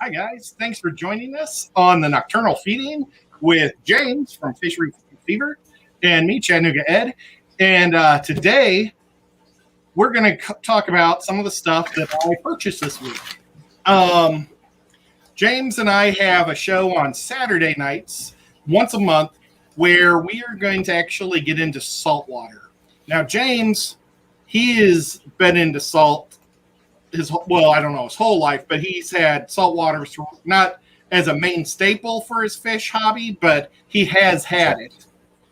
Hi, guys. Thanks for joining us on the Nocturnal Feeding with James from Fishery Fever and me, Chattanooga Ed. And today, we're going to talk about some of the stuff that I purchased this week. James and I have a show on Saturday nights, once a month, where we are going to actually get into saltwater. Now, James, he has been into salt his whole life, but he's had saltwater not as a main staple for his fish hobby, but he has had it.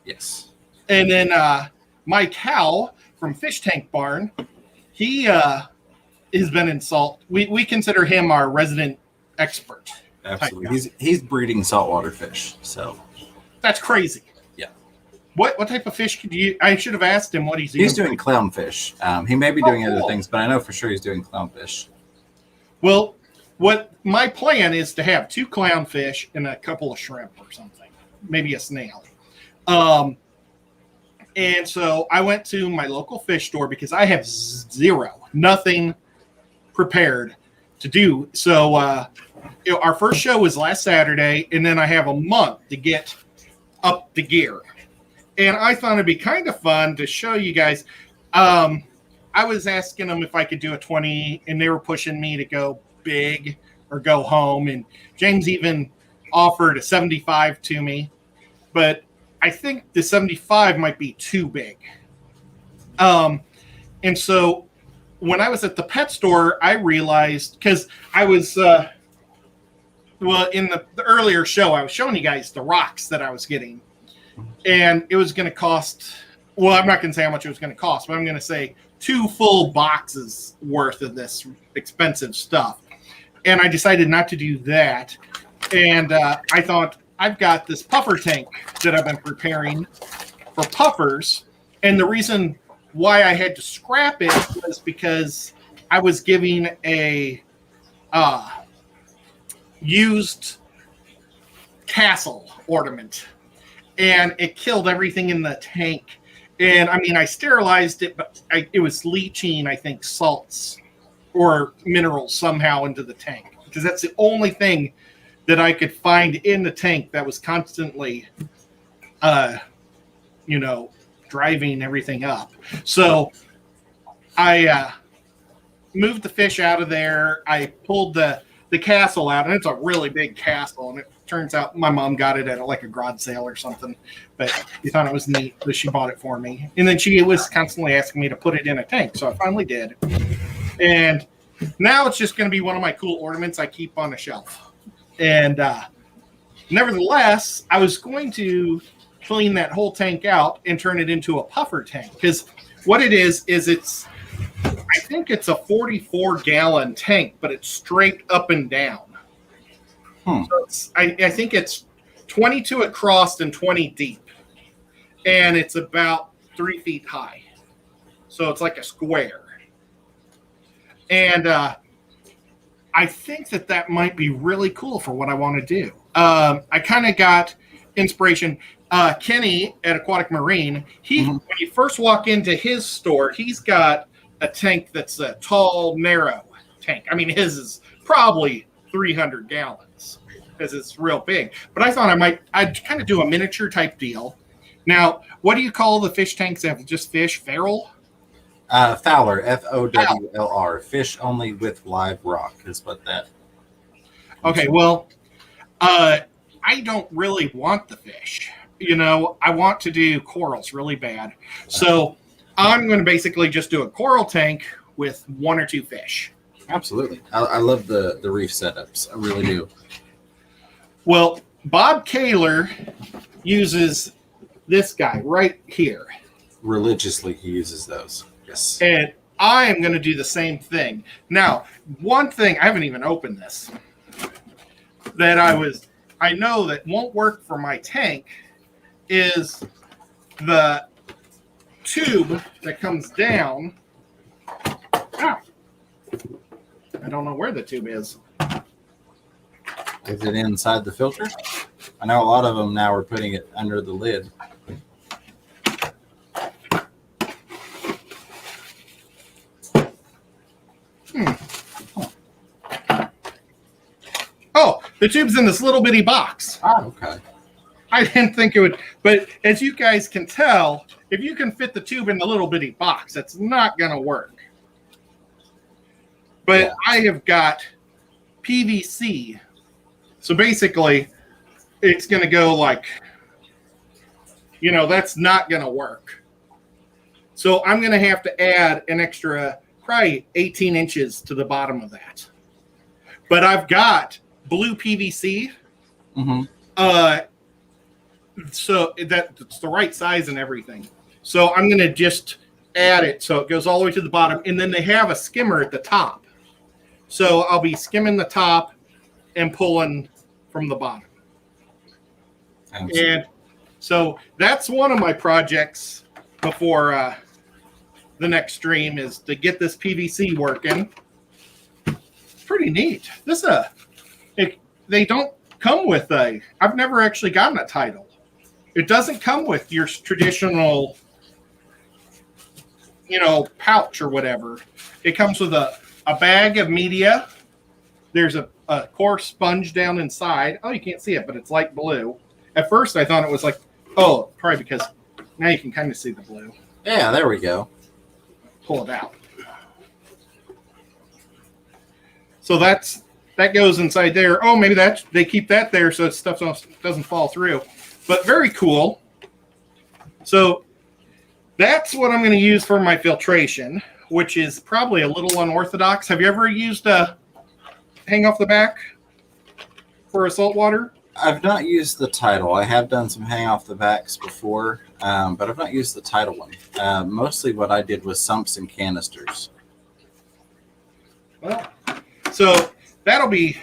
Yes. And then Mike Howe from Fish Tank Barn, he has been in salt. We consider him our resident expert. Absolutely. He's breeding saltwater fish, so that's crazy. Yeah. What type of fish could you? I should have asked him what he's eating. He's doing clownfish. He may be doing other things, but I know for sure he's doing clownfish. Well, what my plan is to have 2 clownfish and a couple of shrimp or something, maybe a snail. And so I went to my local fish store because I have nothing prepared to do. So our first show was last Saturday, and then I have a month to get up the gear. And I thought it'd be kind of fun to show you guys. I was asking them if I could do a 20, and they were pushing me to go big or go home. And James even offered a 75 to me, but I think the 75 might be too big. And so when I was at the pet store, I realized, because I was, in the earlier show, I was showing you guys the rocks that I was getting. And it was going to cost, well, I'm not going to say how much it was going to cost, but I'm going to say 2 full boxes worth of this expensive stuff. And I decided not to do that. And I thought, I've got this puffer tank that I've been preparing for puffers. And the reason why I had to scrap it was because I was giving a used castle ornament. And it killed everything in the tank. And I mean, I sterilized it, but it was leaching, I think, salts or minerals somehow into the tank. Because that's the only thing that I could find in the tank that was constantly, driving everything up. So I moved the fish out of there. I pulled the castle out, and it's a really big castle, and it turns out my mom got it at a garage sale or something, but she thought it was neat, so she bought it for me. And then she was constantly asking me to put it in a tank, so I finally did. And now it's just going to be one of my cool ornaments I keep on a shelf. And nevertheless, I was going to clean that whole tank out and turn it into a puffer tank, because what it is I think it's a 44-gallon tank, but it's straight up and down. So I think it's 22 across and 20 deep. And it's about 3 feet high. So it's like a square. And I think that might be really cool for what I want to do. I kind of got inspiration. Kenny at Aquatic Marine, when you first walk into his store, he's got a tank that's a tall, narrow tank. I mean, his is probably 300 gallons because it's real big. But I thought I'd kind of do a miniature type deal. Now, what do you call the fish tanks that have just fish? Feral? Fowler, Fowler. Fish only with live rock is what that. Okay, well, I don't really want the fish. I want to do corals really bad. So I'm going to basically just do a coral tank with 1 or 2 fish. Absolutely. I love the reef setups. I really do. Well, Bob Kaler uses this guy right here. Religiously, he uses those. Yes. And I am going to do the same thing. Now, one thing, I haven't even opened this, that I know that won't work for my tank is the tube that comes down. Ow. I don't know where the tube is. Is it inside the filter? I know a lot of them now are putting it under the lid. The tube's in this little bitty box. Oh, okay. I didn't think it would, but as you guys can tell, if you can fit the tube in the little bitty box, it's not going to work. But yeah. I have got PVC. So basically, it's going to go like, that's not going to work. So I'm going to have to add an extra, probably 18 inches to the bottom of that. But I've got blue PVC. Mm-hmm. So that's the right size and everything. So I'm going to just add it so it goes all the way to the bottom. And then they have a skimmer at the top. So I'll be skimming the top and pulling from the bottom. Absolutely. And so that's one of my projects before the next stream is to get this PVC working. It's pretty neat. They don't come with I've never actually gotten a title. It doesn't come with your traditional, pouch or whatever. It comes with a bag of media. There's a coarse sponge down inside. Oh, you can't see it, but it's light blue. At first, I thought it was probably because now you can kind of see the blue. Yeah, there we go. Pull it out. So that goes inside there. Oh, maybe they keep that there so stuff doesn't fall through. But very cool. So that's what I'm going to use for my filtration, which is probably a little unorthodox. Have you ever used a hang off the back for a saltwater? I've not used the tidal. I have done some hang off the backs before, but I've not used the tidal one. Mostly what I did was sumps and canisters. Well, so that'll be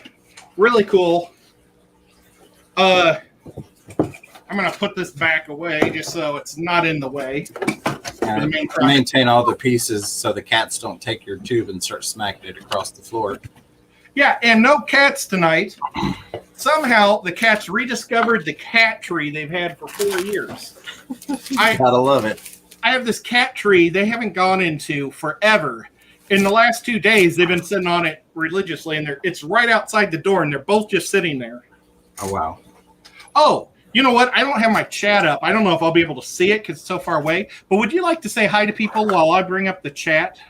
really cool. I'm going to put this back away just so it's not in the way. Maintain all the pieces so the cats don't take your tube and start smacking it across the floor. Yeah, and no cats tonight. Somehow the cats rediscovered the cat tree they've had for 4 years. Gotta love it. I have this cat tree they haven't gone into forever. In the last 2 days, they've been sitting on it religiously, and it's right outside the door, and they're both just sitting there. Oh, wow. Oh, you know what? I don't have my chat up. I don't know if I'll be able to see it because it's so far away. But would you like to say hi to people while I bring up the chat?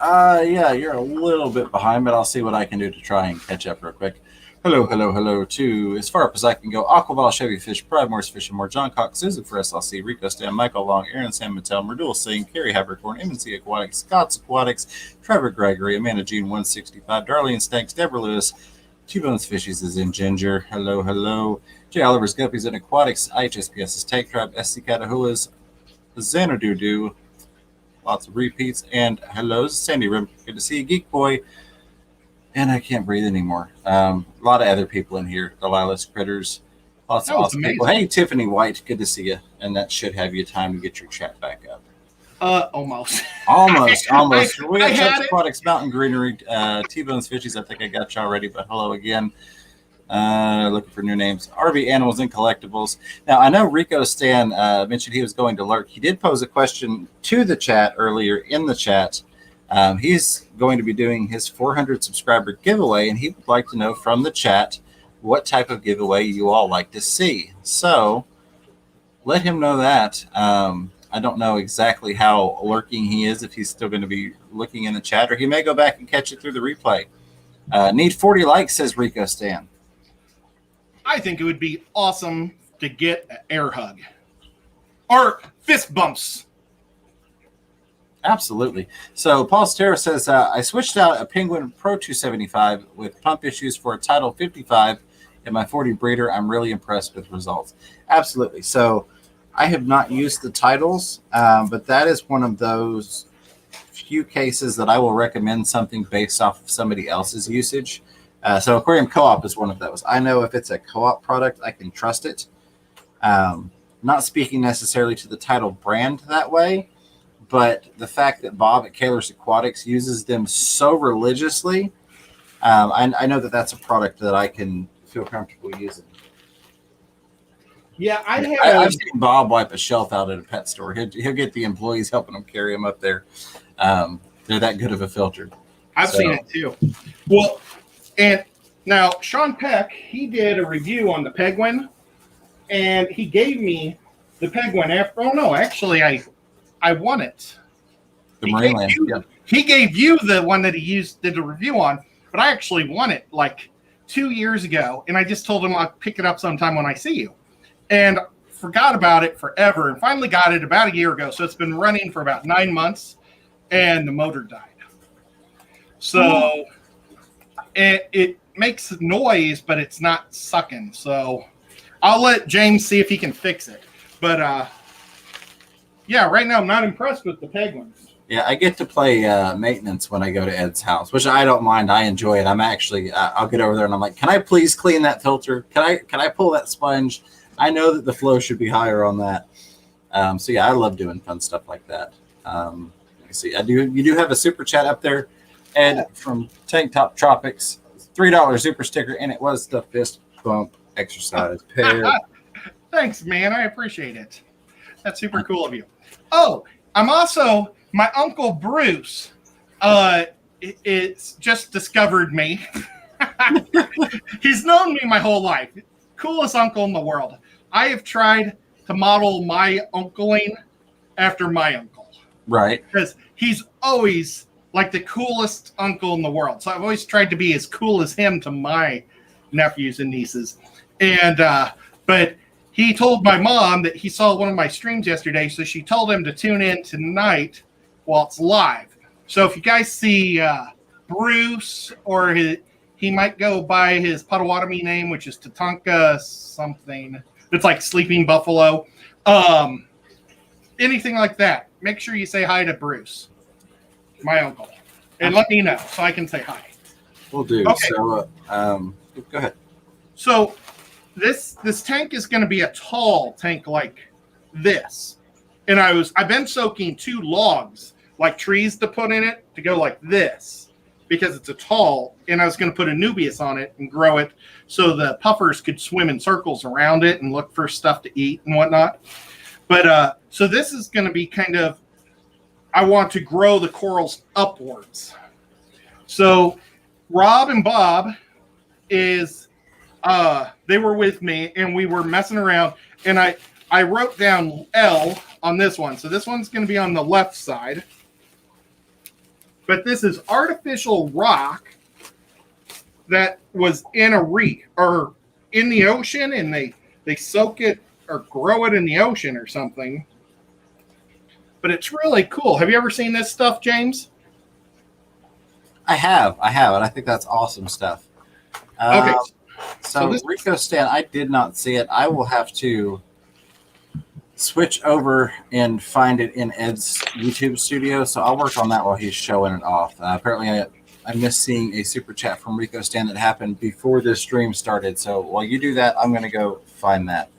Yeah, you're a little bit behind, but I'll see what I can do to try and catch up real quick. Hello to, as far up as I can go, Aquaval, Chevy Fish, Pride Morris Fish and More, John Cox, Susan for SLC, Rico Stan, Michael Long, Aaron Sam Mattel, Merdul Singh, Carrie Habercorn, MNC Aquatics, Scott's Aquatics, Trevor Gregory, Amanda Jean 165, Darlene Stanks, Deborah Lewis, T-Bones Fishies is in Ginger, hello, J. Oliver's Guppies and Aquatics, IHSPS's Take Tribe, SC Catahulas, Xanadu, lots of repeats, and hellos, Sandy Rim, good to see you, Geek Boy, and I can't breathe anymore. A lot of other people in here, Delilah's Critters, lots of awesome people. Hey, Tiffany White, good to see you, and that should have you time to get your chat back up. Almost. Almost. We got Chuck's Aquatics, Mountain Greenery, T-Bones Fishies. I think I got you already, but hello again. Looking for new names. RV Animals and Collectibles. Now, I know Rico Stan mentioned he was going to lurk. He did pose a question to the chat earlier in the chat. He's going to be doing his 400 subscriber giveaway, and he would like to know from the chat what type of giveaway you all like to see. So let him know that. I don't know exactly how lurking he is, if he's still going to be looking in the chat, or he may go back and catch it through the replay. Need 40 likes, says Rico Stan. I think it would be awesome to get an air hug or fist bumps. Absolutely. So Paul Stera says, I switched out a Penguin Pro 275 with pump issues for a Tidal 55 in my 40 breeder. I'm really impressed with results. Absolutely. So I have not used the Tidals, but that is one of those few cases that I will recommend something based off of somebody else's usage. So Aquarium Co-op is one of those. I know if it's a co-op product, I can trust it. Not speaking necessarily to the Tidal brand that way, but the fact that Bob at Kaler's Aquatics uses them so religiously, I know that that's a product that I can feel comfortable using. Yeah, I've seen Bob wipe a shelf out at a pet store. He'll get the employees helping him carry them up there. They're that good of a filter. I've seen it too. Well, and Now, Sean Peck, he did a review on the Penguin, and he gave me the Penguin after. Oh no, actually, I won it. The Marineland. Yep. He gave you the one that he did a review on, but I actually won it like 2 years ago, and I just told him I'll pick it up sometime when I see you, and forgot about it forever, and finally got it about a year ago. So it's been running for about 9 months, and the motor died. So it makes noise, but it's not sucking. So I'll let James see if he can fix it. But yeah, right now I'm not impressed with the Penguins. Yeah, I get to play maintenance when I go to Ed's house, which I don't mind. I enjoy it. I'm actually, I'll get over there and I'm like, can I please clean that filter? Can I pull that sponge? I know that the flow should be higher on that. So yeah, I love doing fun stuff like that. Let me see. You do have a super chat up there, Ed from Tank Top Tropics, $3 super sticker, and it was the fist bump exercise pair. Thanks, man. I appreciate it. That's super cool of you. Oh, I'm also, my Uncle Bruce it's just discovered me. He's known me my whole life. Coolest uncle in the world. I have tried to model my uncling after my uncle. Right. Because he's always like the coolest uncle in the world. So I've always tried to be as cool as him to my nephews and nieces. And, but he told my mom that he saw one of my streams yesterday. So she told him to tune in tonight while it's live. So if you guys see Bruce, or he might go by his Potawatomi name, which is Tatanka something. It's like Sleeping Buffalo. Anything like that. Make sure you say hi to Bruce, my uncle, and let me know so I can say hi. Will do. Okay. So, go ahead. So this tank is going to be a tall tank like this, and I've been soaking 2 logs, like trees, to put in it to go like this because it's a tall, and I was going to put a Nubius on it and grow it so the puffers could swim in circles around it and look for stuff to eat and whatnot. But so this is going to be kind of, I want to grow the corals upwards. So Rob and Bob is, they were with me and we were messing around, and I wrote down L on this one. So this one's going to be on the left side. But this is artificial rock that was in a reef or in the ocean, and they soak it or grow it in the ocean or something. But it's really cool. Have you ever seen this stuff, James? I have, and I think that's awesome stuff. Okay. So Rico Stan, I did not see it. I will have to switch over and find it in Ed's YouTube studio. So I'll work on that while he's showing it off. Apparently, I missed seeing a super chat from Rico Stan that happened before this stream started. So while you do that, I'm going to go find that.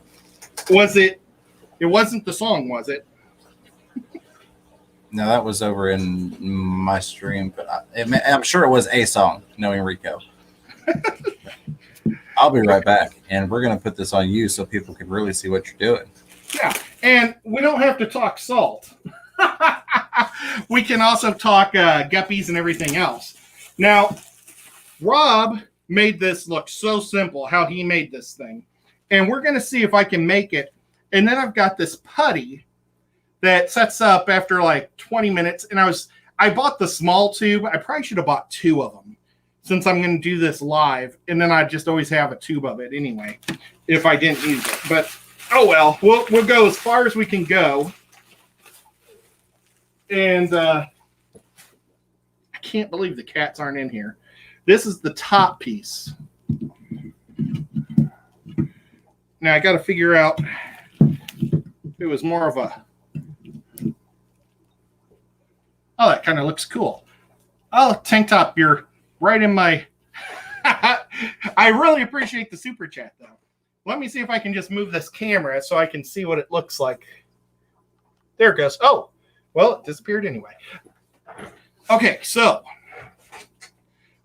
Was it? It wasn't the song, was it? No, that was over in my stream, but I'm sure it was a song, knowing Rico. I'll be right back, and we're going to put this on you so people can really see what you're doing. Yeah, and we don't have to talk salt. We can also talk guppies and everything else. Now, Rob made this look so simple, how he made this thing. And we're going to see if I can make it. And then I've got this putty that sets up after like 20 minutes. And I bought the small tube. I probably should have bought 2 of them since I'm going to do this live. And then I just always have a tube of it anyway, if I didn't use it. But oh well, we'll go as far as we can go. And I can't believe the cats aren't in here. This is the top piece. Now I got to figure out if it was more of a... Oh, that kind of looks cool. Oh, Tank Top, you're right in my... I really appreciate the super chat, though. Let me see if I can just move this camera so I can see what it looks like. There it goes. Oh, well, it disappeared anyway. Okay, so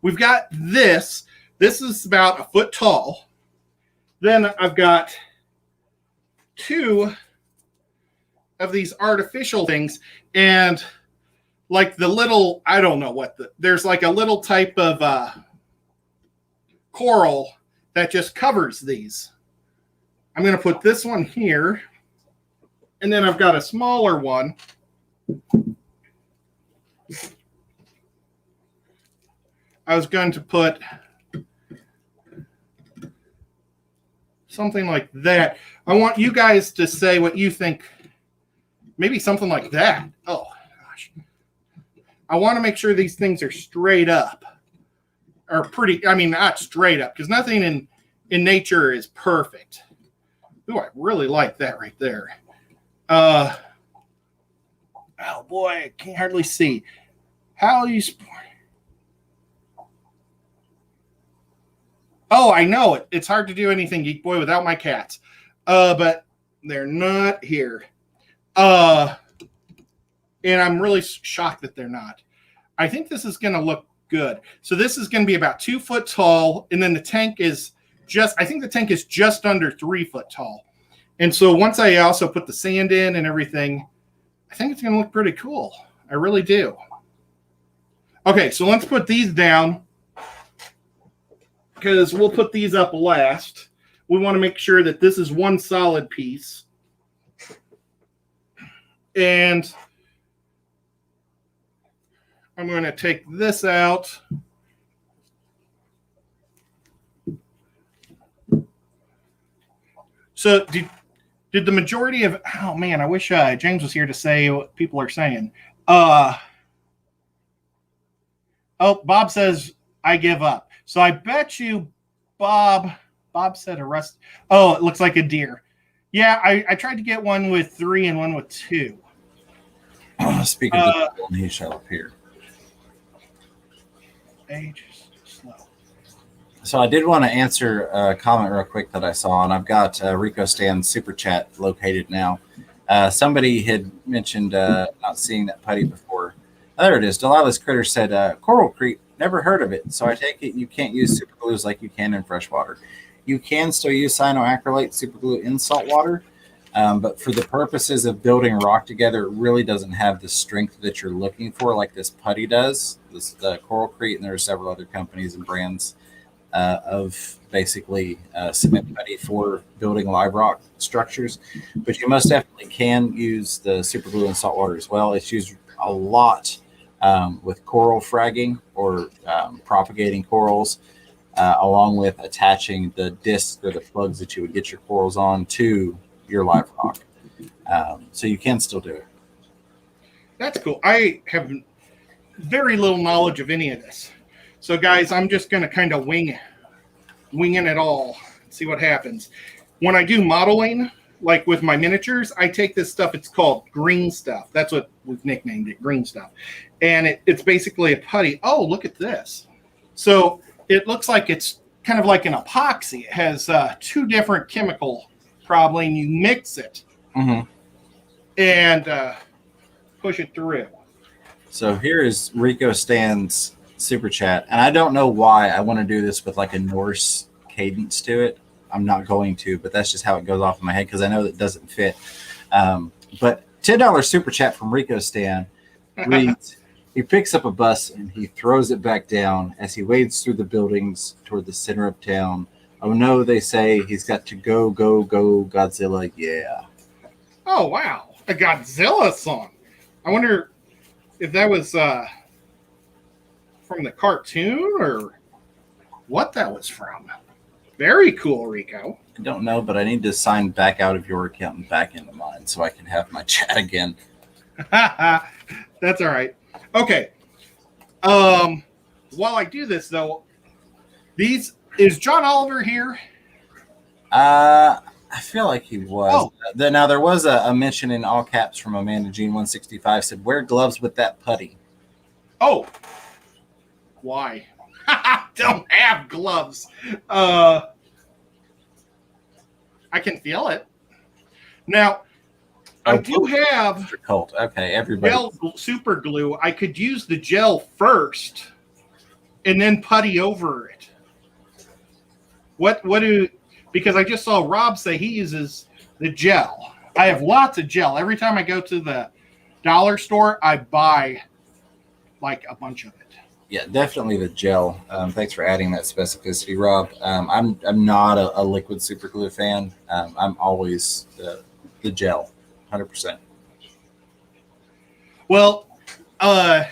we've got this. This is about 1 foot tall. Then I've got 2 of these artificial things, and like the little, I don't know what there's like a little type of coral that just covers these. I'm going to put this one here, and then I've got a smaller one. I was going to put something like that. I want you guys to say what you think. Maybe something like that. Oh, gosh. I want to make sure these things are straight up. Or pretty, I mean, not straight up, because nothing in nature is perfect. Ooh, I really like that right there. Oh, boy, I can't hardly see. How you... Oh, I know it. It's hard to do anything, Geek Boy, without my cats. But they're not here. And I'm really shocked that they're not. I think this is going to look good. So this is going to be about 2 foot tall, and then the tank is I think the tank is just under 3 foot tall. And so once I also put the sand in and everything, I think it's going to look pretty cool. I really do. Okay, so let's put these down, because we'll put these up last. We want to make sure that this is one solid piece. And I'm going to take this out. So did the majority of... Oh, man, I wish James was here to say what people are saying. Oh, Bob says, I give up. So I bet you Bob said a rust. Oh, it looks like a deer. Yeah, I tried to get one with 3 and one with 2. Speaking of the he shall appear. Age slow. So I did want to answer a comment real quick that I saw, and I've got Rico Stan's super chat located now. Somebody had mentioned not seeing that putty before. Oh, there it is. Delilah's Critter said, Coral Creek, never heard of it. So I take it you can't use super glues like you can in freshwater. You can still use cyanoacrylate super glue in saltwater, but for the purposes of building rock together, it really doesn't have the strength that you're looking for like this putty does. The Coral Crete, and there are several other companies and brands of basically cement putty for building live rock structures. But you most definitely can use the super glue in saltwater as well. It's used a lot with coral fragging or propagating corals, along with attaching the discs or the plugs that you would get your corals on to your live rock. So you can still do it. That's cool. I have very little knowledge of any of this. So guys, I'm just going to kind of winging it all, see what happens. When I do modeling, like with my miniatures, I take this stuff, it's called green stuff. That's what we've nicknamed it, green stuff. And it's basically a putty. Oh, look at this. So it looks like it's kind of like an epoxy. It has 2 different chemical, probably, and you mix it and push it through. So here is Rico Stan's super chat. And I don't know why I want to do this with like a Norse cadence to it. I'm not going to, but that's just how it goes off in my head because I know that doesn't fit. But $10 super chat from Rico Stan reads, he picks up a bus and he throws it back down as he wades through the buildings toward the center of town. Oh no, they say he's got to go, go, go, Godzilla, yeah. Oh, wow. A Godzilla song. I wonder if that was from the cartoon or what that was from. Very cool, Rico. I don't know, but I need to sign back out of your account and back into mine so I can have my chat again. That's all right. Okay. While I do this, though, is John Oliver here? I feel like he was. Oh. Now, there was a mention in all caps from Amanda Jean 165 said, wear gloves with that putty. Oh. Why? Don't have gloves. I can feel it. Now, I do have cult. Okay, everybody. Gel super glue. I could use the gel first and then putty over it. Because I just saw Rob say he uses the gel. I have lots of gel. Every time I go to the dollar store, I buy like a bunch of it. Yeah, definitely the gel. Thanks for adding that specificity, Rob. I'm not a liquid super glue fan. I'm always the gel, 100%. Well, why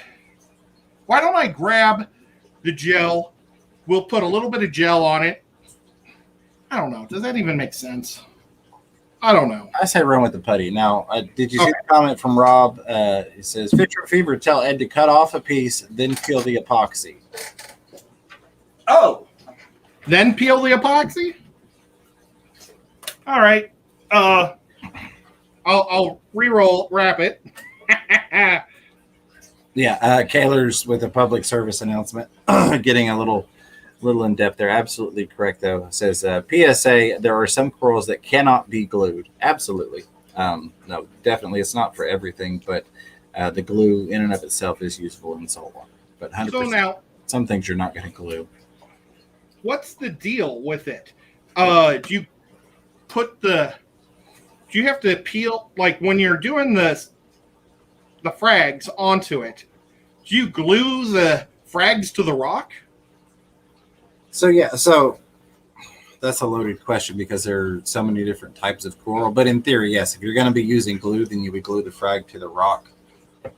don't I grab the gel? We'll put a little bit of gel on it. I don't know. Does that even make sense? I don't know. I say run with the putty. Now, did you see the comment from Rob? It says, Fisher Fever, tell Ed to cut off a piece, then peel the epoxy. Oh, then peel the epoxy? All right. I'll wrap it. Yeah, Kaylor's with a public service announcement, getting a little in depth there. Absolutely correct, though. It says, PSA, there are some corals that cannot be glued. Absolutely. No, definitely it's not for everything, but the glue in and of itself is useful in saltwater. But 100%, So now, some things you're not going to glue. what's the deal with it? Do you have to peel, like when you're doing the frags onto it, do you glue the frags to the rock? So that's a loaded question because there are so many different types of coral. But in theory, yes, if you're going to be using glue, then you would glue the frag to the rock,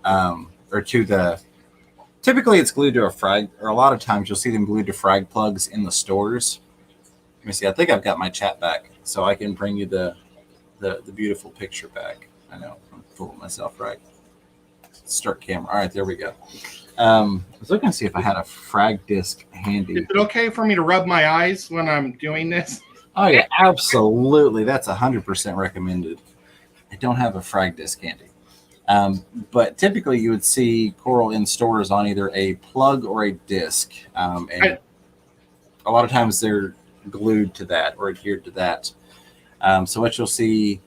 or to the. Typically, it's glued to a frag, or a lot of times you'll see them glued to frag plugs in the stores. Let me see. I think I've got my chat back, so I can bring you the beautiful picture back. I know I'm fooling myself, right? Start camera. All right, there we go. I was looking to see if I had a frag disc handy. Is it okay for me to rub my eyes when I'm doing this? Oh yeah, absolutely. That's 100% recommended. I don't have a frag disc handy. But typically you would see coral in stores on either a plug or a disc. And a lot of times they're glued to that or adhered to that. So what you'll see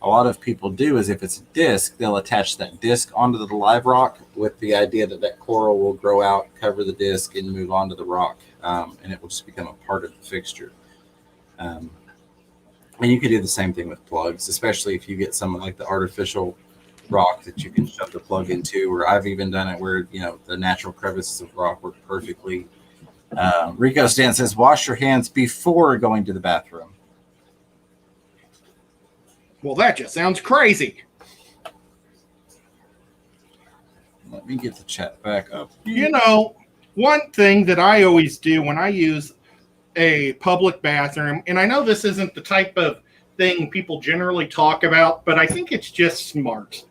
a lot of people do is if it's a disc, they'll attach that disc onto the live rock with the idea that that coral will grow out, cover the disc, and move onto the rock. And it will just become a part of the fixture. And you could do the same thing with plugs, especially if you get something like the artificial rock that you can shove the plug into, or I've even done it where, the natural crevices of rock work perfectly. Rico Stan says, wash your hands before going to the bathroom. Well, that just sounds crazy. Let me get the chat back up. One thing that I always do when I use a public bathroom, and I know this isn't the type of thing people generally talk about, but I think it's just smart.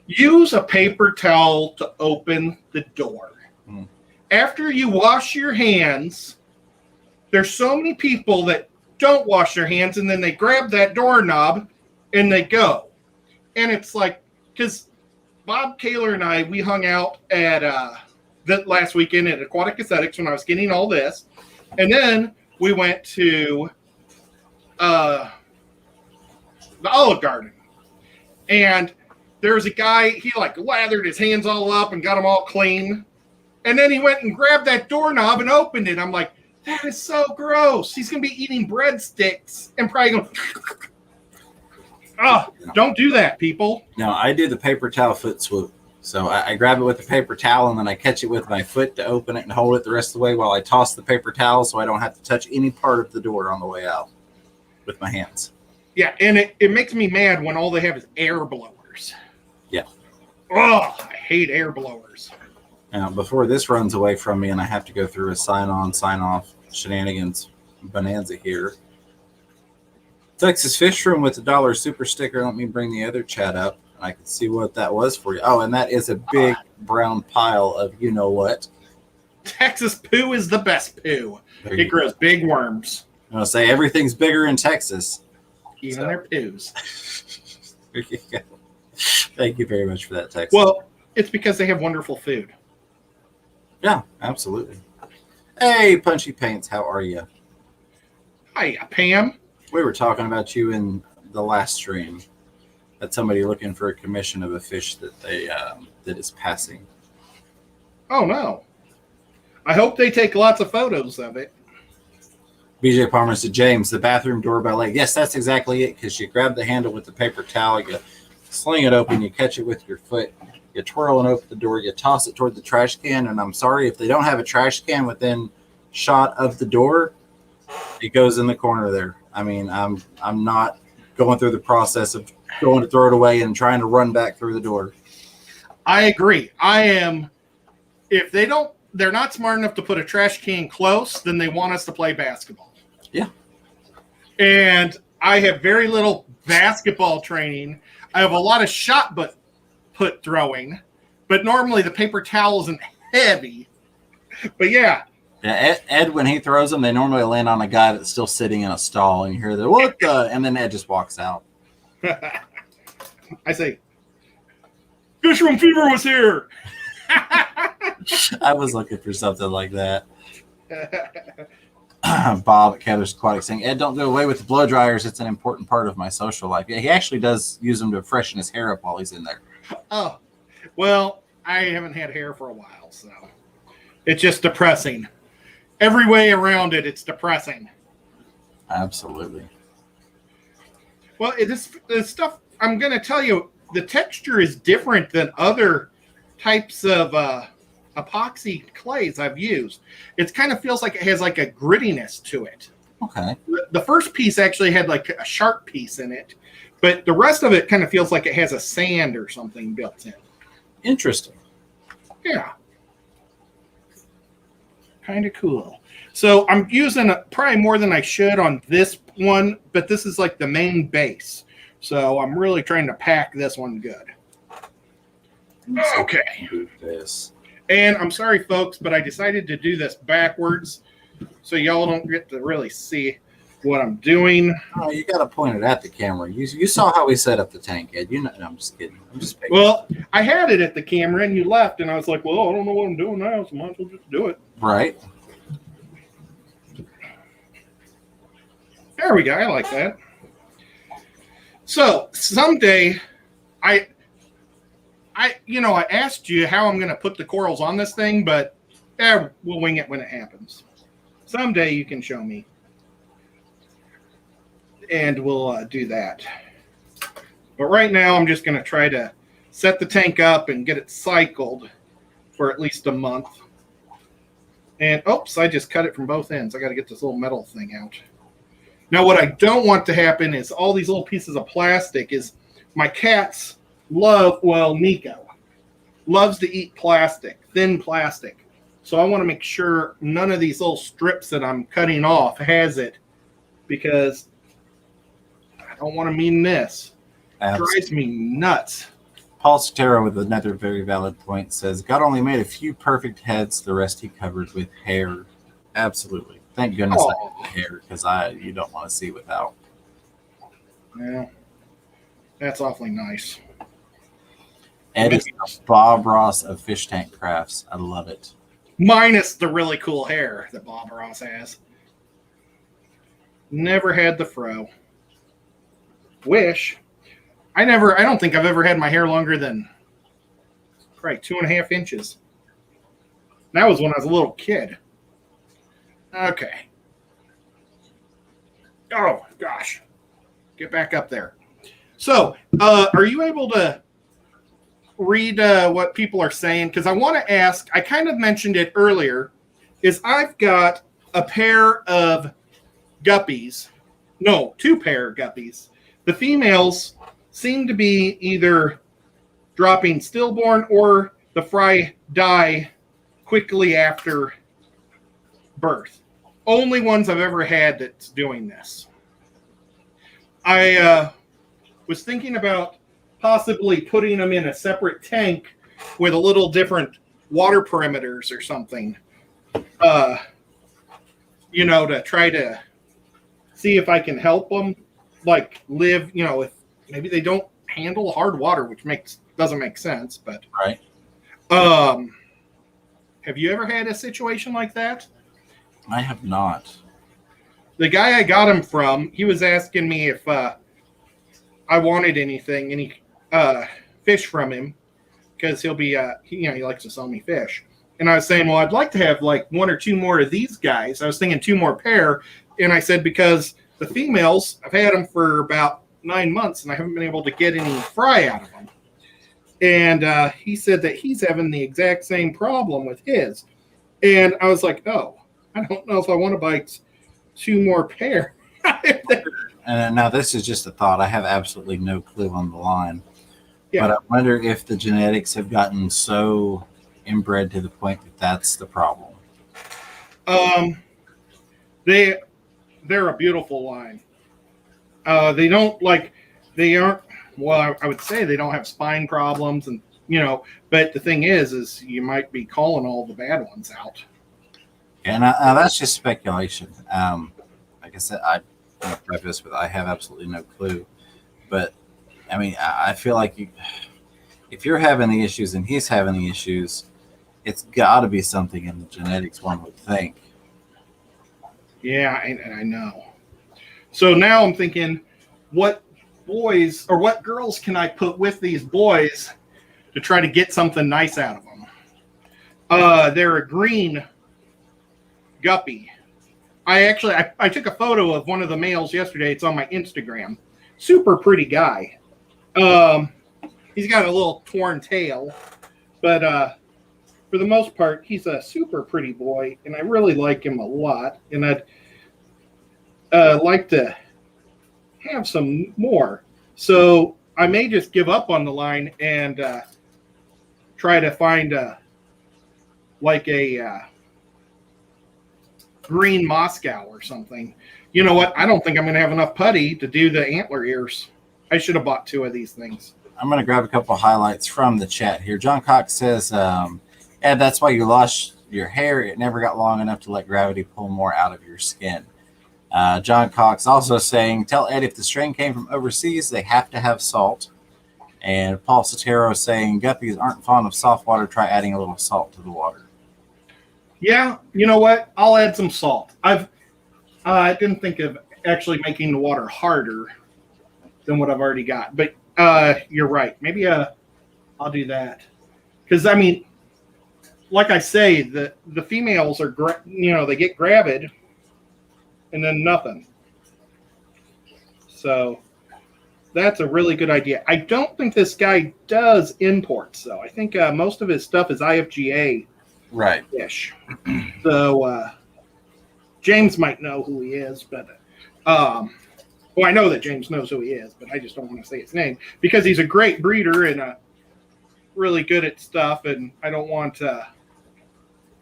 Use a paper towel to open the door. After you wash your hands, there's so many people that don't wash their hands, and then they grab that doorknob and they go. And it's like, because Bob Kaylor and I, we hung out at that last weekend at Aquatic Aesthetics when I was getting all this. And then we went to the Olive Garden. And there's a guy, he lathered his hands all up and got them all clean. And then he went and grabbed that doorknob and opened it. I'm like, that is so gross. He's going to be eating breadsticks and probably going, don't do that, people. No, I do the paper towel foot swoop. So I grab it with the paper towel and then I catch it with my foot to open it and hold it the rest of the way while I toss the paper towel so I don't have to touch any part of the door on the way out with my hands. Yeah, and it makes me mad when all they have is air blowers. Yeah. Oh, I hate air blowers. Now, before this runs away from me and I have to go through a sign-on, sign-off shenanigans bonanza here. Texas Fish Room with the $1 super sticker. Let me bring the other chat up. I can see what that was for you. Oh, and that is a big brown pile of you-know-what. Texas poo is the best poo. It grows big worms. I'm going to say everything's bigger in Texas. Even their poos. There you go. Thank you very much for that, Texas. Well, it's because they have wonderful food. Yeah, absolutely. Hey, Punchy Paints, how are you? Hi, Pam. We were talking about you in the last stream. Had somebody looking for a commission of a fish that that is passing. Oh no! I hope they take lots of photos of it. BJ Palmer said, James, the bathroom door by leg. Yes, that's exactly it. Because you grab the handle with the paper towel, you sling it open, you catch it with your foot. you twirl and open the door, you toss it toward the trash can, and I'm sorry if they don't have a trash can within shot of the door, it goes in the corner there. I mean, I'm not going through the process of going to throw it away and trying to run back through the door. I agree. If they're not smart enough to put a trash can close, then they want us to play basketball. Yeah. And I have very little basketball training. I have a lot of shot put throwing, but normally the paper towel isn't heavy. But yeah. Yeah, Ed, when he throws them, they normally land on a guy that's still sitting in a stall, and you hear the what the, and then Ed just walks out. I say, Fishroom Fever was here. I was looking for something like that. Bob at Kevin's Aquatic saying, Ed, don't do away with the blow dryers. It's an important part of my social life. Yeah, he actually does use them to freshen his hair up while he's in there. Oh, well, I haven't had hair for a while, so it's just depressing. Every way around it, it's depressing. Absolutely. Well, this stuff, I'm going to tell you, the texture is different than other types of epoxy clays I've used. It kind of feels like it has like a grittiness to it. Okay. The first piece actually had like a sharp piece in it, but the rest of it kind of feels like it has a sand or something built in. Interesting. Yeah. Kind of cool. So I'm using probably more than I should on this one, but this is like the main base. So I'm really trying to pack this one good. Okay. This. And I'm sorry, folks, but I decided to do this backwards so y'all don't get to really see what I'm doing. Oh, you got to point it at the camera. You saw how we set up the tank, Ed. No, I'm just kidding. I'm just picking. Well, I had it at the camera and you left, and I was like, well, I don't know what I'm doing now, so might as well just do it. Right. There we go. I like that. So someday, I asked you how I'm going to put the corals on this thing, but we'll wing it when it happens. Someday you can show me, and we'll do that. But right now, I'm just going to try to set the tank up and get it cycled for at least a month. And oops, I just cut it from both ends. I got to get this little metal thing out. Now, what I don't want to happen is all these little pieces of plastic is my cats Nico loves to eat plastic, thin plastic. So I want to make sure none of these little strips that I'm cutting off has it, because I don't want to mean this. It drives me nuts. Paul Sotero with another very valid point says, God only made a few perfect heads, the rest he covered with hair. Absolutely. Thank goodness I did the hair, because you don't want to see without. Yeah, that's awfully nice. Ed is the Bob Ross of fish tank crafts. I love it. Minus the really cool hair that Bob Ross has. Never had the fro. Wish. I don't think I've ever had my hair longer than probably 2.5 inches. That was when I was a little kid. Okay. Oh, gosh. Get back up there. So, are you able to read what people are saying? Because I want to ask, I kind of mentioned it earlier, is I've got a pair of guppies. No, 2 pair of guppies. The females seem to be either dropping stillborn or the fry die quickly after birth. Only ones I've ever had that's doing this. I was thinking about possibly putting them in a separate tank with a little different water perimeters or something, to try to see if I can help them like live, if maybe they don't handle hard water, which doesn't make sense, but right. Have you ever had a situation like that? I have not. The guy I got him from, he was asking me if I wanted any fish from him, because he'll be he likes to sell me fish. And I was saying, well, I'd like to have like 1 or 2 more of these guys. I was thinking 2 more pair, and I said because the females, I've had them for about 9 months, and I haven't been able to get any fry out of them. And he said that he's having the exact same problem with his. And I was like, oh, I don't know if I want to buy 2 more pair. And now this is just a thought. I have absolutely no clue on the line. Yeah. But I wonder if the genetics have gotten so inbred to the point that that's the problem. They're a beautiful line. They aren't, well, I would say they don't have spine problems, and but the thing is you might be calling all the bad ones out. And that's just speculation. Like I said, I want to preface with I have absolutely no clue. But I mean, I feel like if you're having the issues and he's having the issues, it's got to be something in the genetics, one would think. Yeah, and I know. So now I'm thinking, what boys or what girls can I put with these boys to try to get something nice out of them? They're a green guppy. I took a photo of one of the males yesterday. It's on my Instagram. Super pretty guy. He's got a little torn tail, but for the most part, he's a super pretty boy, and I really like him a lot. And I'd like to have some more. So I may just give up on the line and try to find a green Moscow or something. You know what? I don't think I'm going to have enough putty to do the antler ears. I should have bought 2 of these things. I'm going to grab a couple of highlights from the chat here. John Cox says, Ed, that's why you lost your hair. It never got long enough to let gravity pull more out of your skin. John Cox also saying, tell Ed if the strain came from overseas, they have to have salt. And Paul Sotero saying, guppies aren't fond of soft water. Try adding a little salt to the water. Yeah, you know what? I'll add some salt. I didn't think of actually making the water harder than what I've already got. But you're right. Maybe I'll do that. Because, I mean, like I say, the females are, they get gravid and then nothing. So that's a really good idea. I don't think this guy does imports, though. I think most of his stuff is IFGA fish. So James might know who he is, but well, I know that James knows who he is, but I just don't want to say his name because he's a great breeder and really good at stuff, and I don't want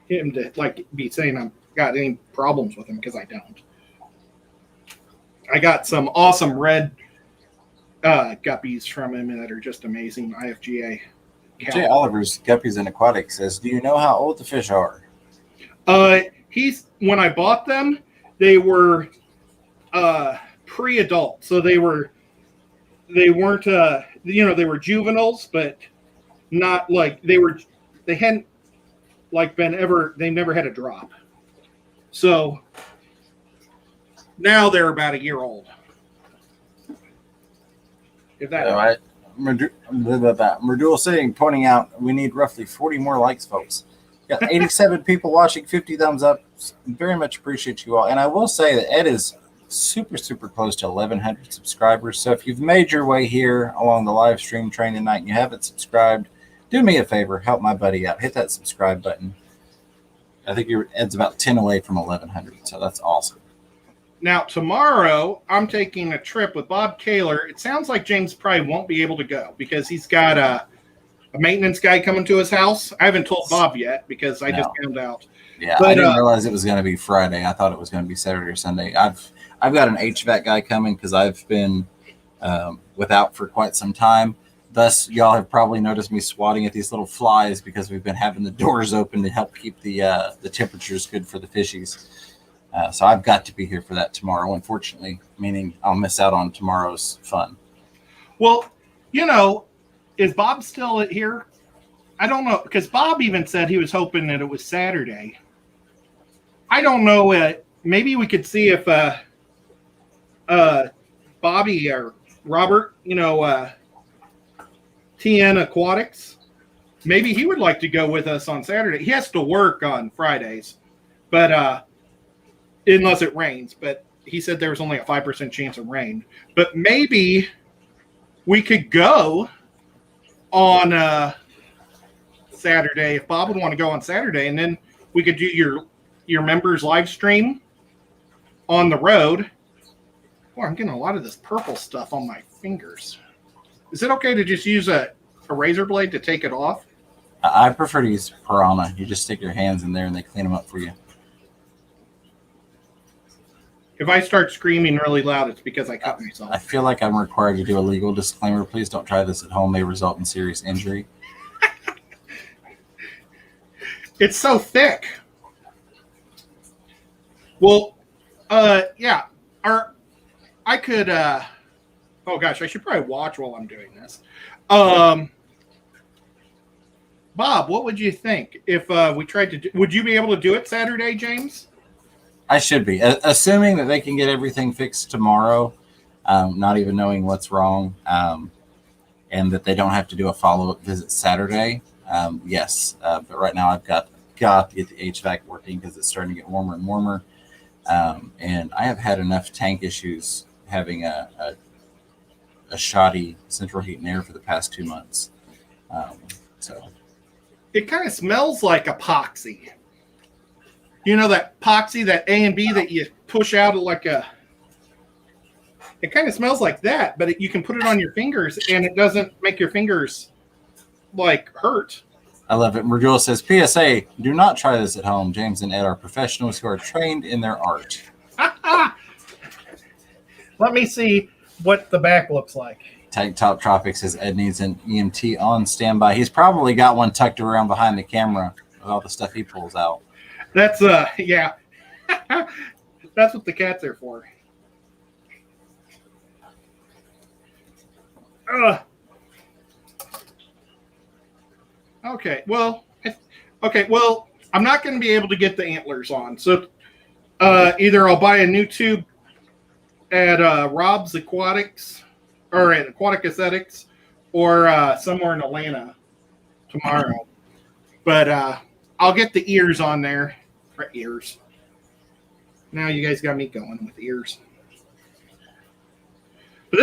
him to be saying I've got any problems with him because I don't. I got some awesome red guppies from him that are just amazing. IFGA. Jay Oliver's Guppies and Aquatics says, do you know how old the fish are? When I bought them, they were pre-adult, so they weren't they were juveniles, but not like they hadn't they never had a drop. So now they're about a year old. If that all right. Merdul saying, pointing out, we need roughly 40 more likes, folks. Got 87 people watching, 50 thumbs up. Very much appreciate you all. And I will say that Ed is super, super close to 1,100 subscribers. So if you've made your way here along the live stream train tonight and you haven't subscribed, do me a favor, help my buddy out. Hit that subscribe button. I think Ed's about 10 away from 1,100, so that's awesome. Now, tomorrow, I'm taking a trip with Bob Kaler. It sounds like James probably won't be able to go because he's got a maintenance guy coming to his house. I haven't told Bob yet because I just found out. Yeah, but I didn't realize it was going to be Friday. I thought it was going to be Saturday or Sunday. I've got an HVAC guy coming because I've been without for quite some time. Thus, y'all have probably noticed me swatting at these little flies because we've been having the doors open to help keep the temperatures good for the fishies. So I've got to be here for that tomorrow, unfortunately, meaning I'll miss out on tomorrow's fun. Well, is Bob still here? I don't know, because Bob even said he was hoping that it was Saturday. I don't know. Maybe we could see if Bobby or Robert, TN Aquatics, maybe he would like to go with us on Saturday. He has to work on Fridays, but unless it rains. But he said there was only a 5% chance of rain. But maybe we could go on Saturday. If Bob would want to go on Saturday, and then we could do your members live stream on the road. Oh, I'm getting a lot of this purple stuff on my fingers. Is it okay to just use a razor blade to take it off? I prefer to use Piranha. You just stick your hands in there and they clean them up for you. If I start screaming really loud, it's because I cut myself. I feel like I'm required to do a legal disclaimer. Please don't try this at home. May result in serious injury. It's so thick. Well, yeah. I could, oh gosh, I should probably watch while I'm doing this. Bob, what would you think if we tried to would you be able to do it Saturday, James? I should be. Assuming that they can get everything fixed tomorrow, not even knowing what's wrong, and that they don't have to do a follow-up visit Saturday. Yes, but right now I've got to get the HVAC working because it's starting to get warmer and warmer. And I have had enough tank issues having a shoddy central heat and air for the past 2 months. So it kind of smells like epoxy. You know that epoxy, that A and B that you push out like a. It kind of smells like that, but you can put it on your fingers and it doesn't make your fingers like hurt. I love it. Merjula says, PSA, do not try this at home. James and Ed are professionals who are trained in their art. Let me see what the back looks like. Tank Top Tropic says Ed needs an EMT on standby. He's probably got one tucked around behind the camera with all the stuff he pulls out. That's, yeah. That's what the cats are for. Okay, well, I'm not going to be able to get the antlers on. So either I'll buy a new tube at Rob's Aquatics or at Aquatic Aesthetics or somewhere in Atlanta tomorrow. But I'll get the ears on there. Or ears. Now you guys got me going with ears. But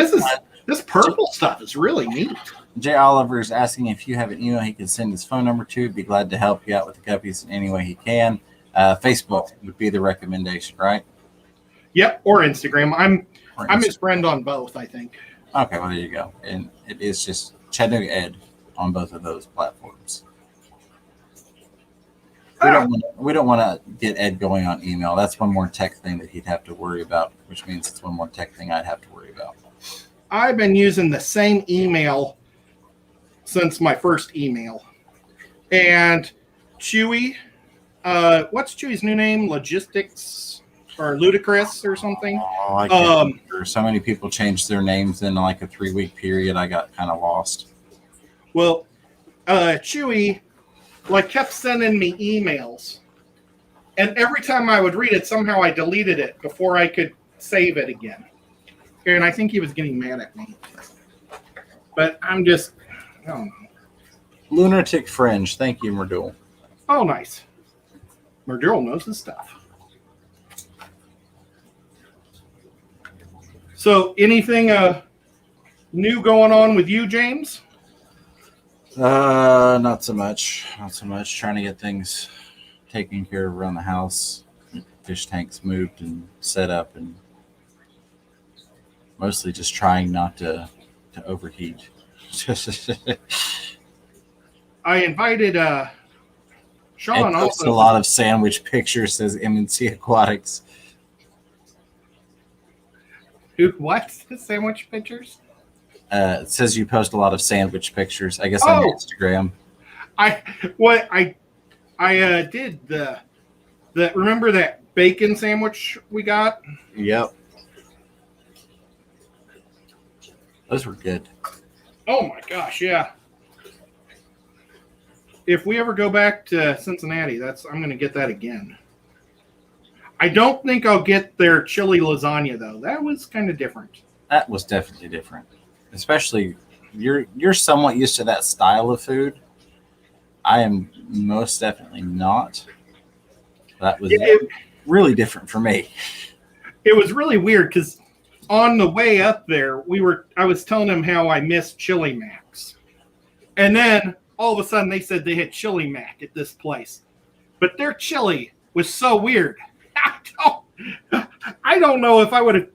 this purple stuff is really neat. Jay Oliver is asking if you have an email he can send his phone number to. Be glad to help you out with the guppies in any way he can. Facebook would be the recommendation, right? Yep, or Instagram. I'm his friend on both, I think. Okay, well, there you go. And it is just Chattanooga Ed on both of those platforms. We don't want to get Ed going on email. That's one more tech thing that he'd have to worry about, which means it's one more tech thing I'd have to worry about. I've been using the same email since my first email. And Chewy, what's Chewy's new name? Logistics or Ludicrous or something? Oh, I can't remember. So many people changed their names in like a 3-week period. I got kind of lost. Well, Chewy kept sending me emails. And every time I would read it, somehow I deleted it before I could save it again. And I think he was getting mad at me. But I'm just, I don't know. Lunatic Fringe. Thank you, Merdul. Oh, nice. Merdul knows his stuff. So, anything new going on with you, James? Not so much. Not so much. Trying to get things taken care of around the house. Fish tanks moved and set up, and mostly just trying not to overheat. I invited Sean. Also, a lot of sandwich pictures, says M&C Aquatics. What? Sandwich pictures? It says you post a lot of sandwich pictures, I guess, on Instagram. I did the remember that bacon sandwich we got? Yep. Those were good. Oh my gosh, yeah. If we ever go back to Cincinnati, I'm going to get that again. I don't think I'll get their chili lasagna though. That was kind of different. That was definitely different. Especially you're somewhat used to that style of food. I am most definitely not. That was really different for me. It was really weird because on the way up there, I was telling him how I missed Chili Max. And then all of a sudden they said they had chili mac at this place. But their chili was so weird. I don't know if I would have,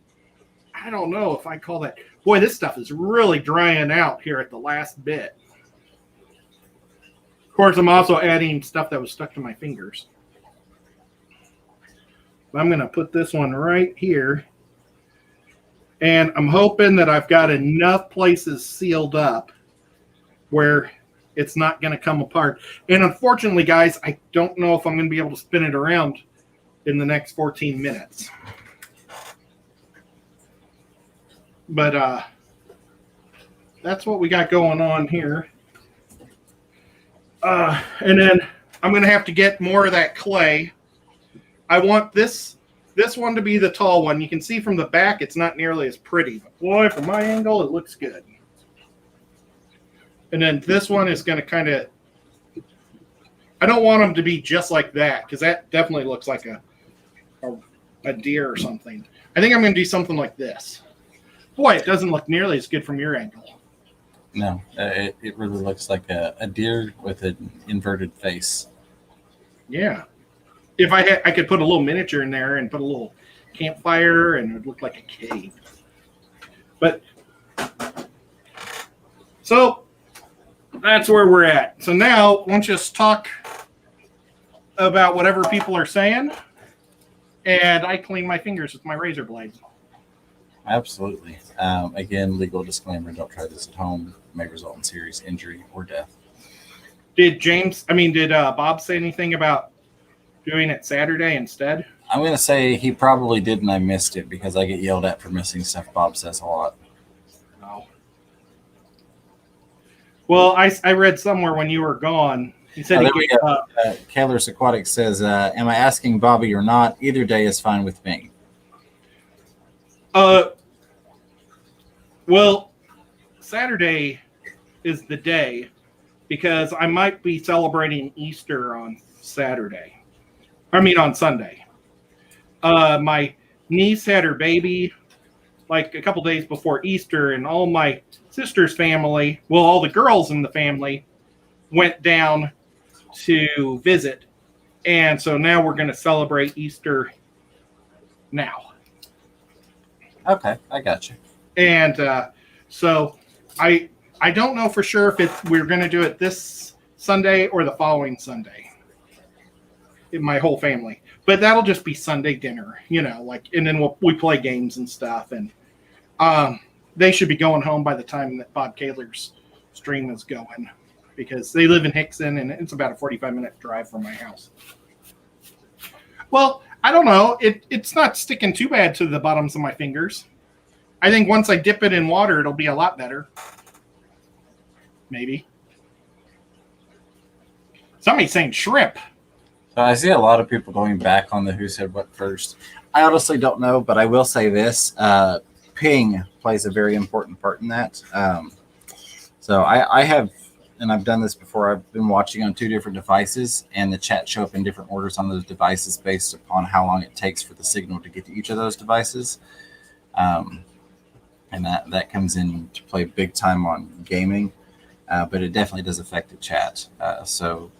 I don't know if I call that. Boy, this stuff is really drying out here at the last bit. Of course, I'm also adding stuff that was stuck to my fingers. I'm going to put this one right here. And I'm hoping that I've got enough places sealed up where it's not going to come apart. And unfortunately, guys, I don't know if I'm going to be able to spin it around in the next 14 minutes. But that's what we got going on here. And then I'm going to have to get more of that clay. I want this one to be the tall one. You can see from the back it's not nearly as pretty. But boy, from my angle, it looks good. And then this one is going to kind of... I don't want them to be just like that, because that definitely looks like a deer or something. I think I'm going to do something like this. Boy, it doesn't look nearly as good from your angle. No, it really looks like a deer with an inverted face. Yeah. If I could put a little miniature in there and put a little campfire, and it would look like a cave. But so that's where we're at. So now let's just talk about whatever people are saying, and I clean my fingers with my razor blades. Absolutely. Again, legal disclaimer: don't try this at home. It may result in serious injury or death. Did Bob say anything about doing it Saturday instead? I'm going to say he probably did, and I missed it because I get yelled at for missing stuff Bob says a lot. No. Well, I read somewhere when you were gone, he said he gave up. Kaler's Aquatic says, am I asking Bobby or not? Either day is fine with me. Well, Saturday is the day because I might be celebrating Easter on Saturday. On Sunday. My niece had her baby like a couple days before Easter, and all my sister's family, well, all the girls in the family went down to visit. And so now we're going to celebrate Easter now. Okay, I got you. And so I don't know for sure if we're going to do it this Sunday or the following Sunday. In my whole family, but that'll just be Sunday dinner, and then we play games and stuff, and they should be going home by the time that Bob Kaler's stream is going, because they live in Hickson and it's about a 45-minute drive from my house. Well, I don't know. It's not sticking too bad to the bottoms of my fingers. I think once I dip it in water, it'll be a lot better. Maybe. Somebody's saying shrimp. So I see a lot of people going back on the who said what first. I honestly don't know, but I will say this. Ping plays a very important part in that. So I have, and I've done this before, I've been watching on 2 different devices, and the chat show up in different orders on those devices based upon how long it takes for the signal to get to each of those devices. And that comes in to play big time on gaming, but it definitely does affect the chat. So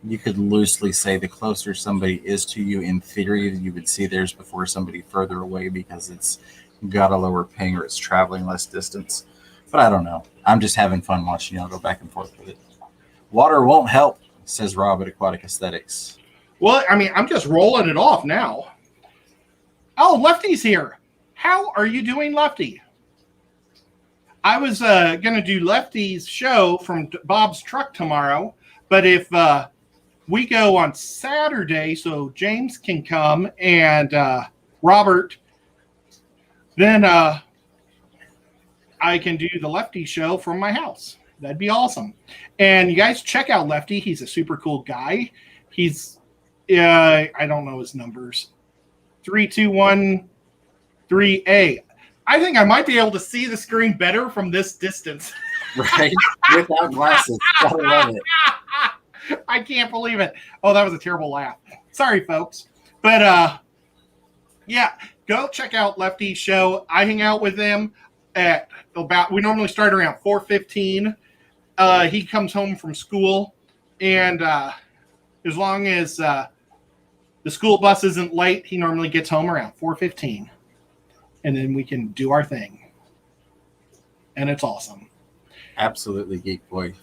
you could loosely say the closer somebody is to you, in theory, you would see theirs before somebody further away because it's got a lower ping or it's traveling less distance. But I don't know. I'm just having fun watching y'all go back and forth with it. Water won't help, says Rob at Aquatic Aesthetics. Well, I'm just rolling it off now. Oh, Lefty's here. How are you doing, Lefty? I was going to do Lefty's show from Bob's truck tomorrow, but if we go on Saturday so James can come and Robert, then I can do the Lefty show from my house. That'd be awesome. And you guys check out Lefty. He's a super cool guy. He's, I don't know his numbers. 3213A. I think I might be able to see the screen better from this distance. Right? Without glasses. Gotta love it. I can't believe it. Oh, that was a terrible laugh. Sorry, folks. But, yeah, go check out Lefty's show. I hang out with them at we normally start around 4:15, he comes home from school, and as long as the school bus isn't late, he normally gets home around 4:15, and then we can do our thing, and it's awesome. Absolutely, Geek Boy.